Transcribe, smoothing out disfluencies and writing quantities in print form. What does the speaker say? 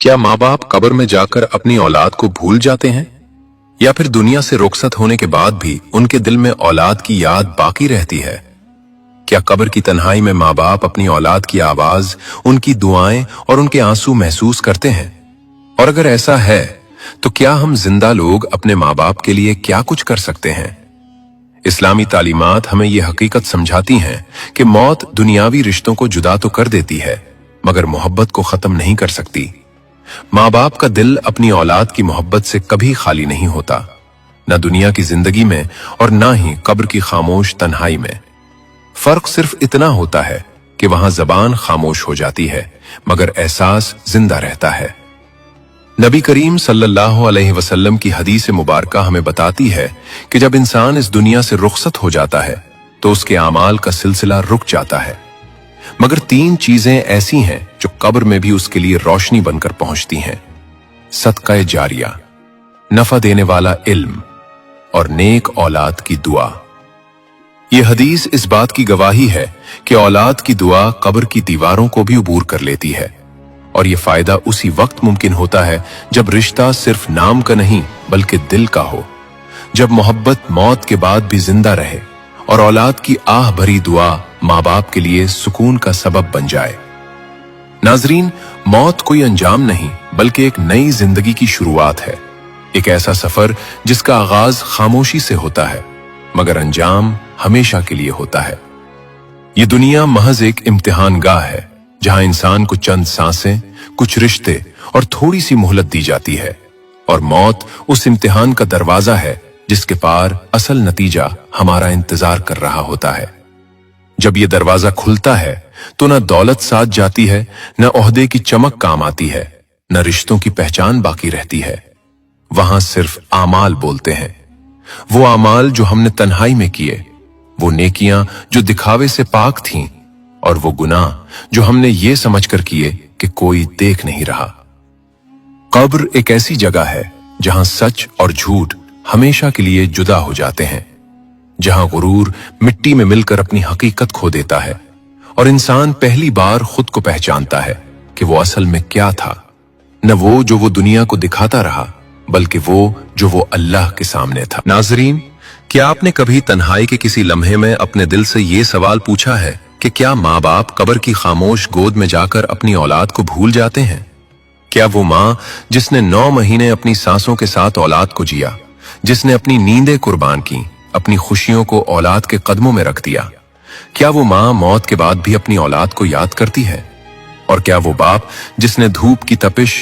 क्या माँ बाप कब्र में जाकर अपनी औलाद को भूल जाते हैं, या फिर दुनिया से रुखसत होने के बाद भी उनके दिल में औलाद की याद बाकी रहती है? क्या कब्र की तन्हाई में माँ बाप अपनी औलाद की आवाज, उनकी दुआएं और उनके आंसू महसूस करते हैं? और अगर ऐसा है तो क्या हम जिंदा लोग अपने माँ बाप के लिए क्या कुछ कर सकते हैं? इस्लामी तालीमात हमें यह हकीकत समझाती हैं कि मौत दुनियावी रिश्तों को जुदा तो कर देती है, मगर मोहब्बत को खत्म नहीं कर सकती। माँ बाप का दिल अपनी औलाद की मोहब्बत से कभी खाली नहीं होता, न दुनिया की जिंदगी में और न ही कब्र की खामोश तन्हाई में। फर्क सिर्फ इतना होता है कि वहां जबान खामोश हो जाती है, मगर एहसास जिंदा रहता है। नबी करीम सल्लल्लाहु अलैहि वसल्लम की हदीस मुबारका हमें बताती है कि जब इंसान इस दुनिया से रुखसत हो जाता है तो उसके आमाल का सिलसिला रुक जाता है, मगर 3 चीजें ऐसी हैं जो कब्र में भी उसके लिए रोशनी बनकर पहुंचती हैं: सदका जारिया, नफा देने वाला इल्म और नेक औलाद की दुआ। यह हदीस इस बात की गवाही है कि औलाद की दुआ कब्र की दीवारों को भी उबूर कर लेती है, और यह फायदा उसी वक्त मुमकिन होता है जब रिश्ता सिर्फ नाम का नहीं बल्कि दिल का हो, जब मोहब्बत मौत के बाद भी जिंदा रहे और औलाद की आह भरी दुआ माँ बाप के लिए सुकून का सबब बन जाए। नाजरीन, मौत कोई अंजाम नहीं बल्कि एक नई जिंदगी की शुरुआत है, एक ऐसा सफर जिसका आगाज खामोशी से होता है मगर अंजाम हमेशा के लिए होता है। ये दुनिया महज एक इम्तिहान गाह है जहां इंसान को चंद सांसें, कुछ रिश्ते और थोड़ी सी मोहलत दी जाती है, और मौत उस इम्तिहान का दरवाजा है जिसके पार असल नतीजा हमारा इंतजार कर रहा होता है। जब ये दरवाजा खुलता है तो न दौलत साथ जाती है, न ओहदे की चमक काम आती है, न रिश्तों की पहचान बाकी रहती है। वहां सिर्फ आमाल बोलते हैं, वो आमाल जो हमने तन्हाई में किए, वो नेकियां जो दिखावे से पाक थीं, और वो गुनाह जो हमने ये समझकर किए कि कोई देख नहीं रहा। कब्र एक ऐसी जगह है जहां सच और झूठ हमेशा के लिए जुदा हो जाते हैं, जहां गुरूर मिट्टी में मिलकर अपनी हकीकत खो देता है और इंसान पहली बार खुद को पहचानता है कि वो असल में क्या था, न वो जो वो दुनिया को दिखाता रहा बल्कि वो जो वो अल्लाह के सामने था। नाजरीन, क्या आपने कभी तन्हाई के किसी लम्हे में अपने दिल से ये सवाल पूछा है कि क्या माँ बाप कब्र की खामोश गोद में जाकर अपनी औलाद को भूल जाते हैं? क्या वो माँ जिसने 9 महीने अपनी सांसों के साथ औलाद को जिया, जिसने अपनी नींदें कुर्बान की, अपनी खुशियों को औलाद के कदमों में रख दिया, क्या वो माँ मौत के बाद भी अपनी औलाद को याद करती है? और क्या वो बाप जिसने धूप की तपिश,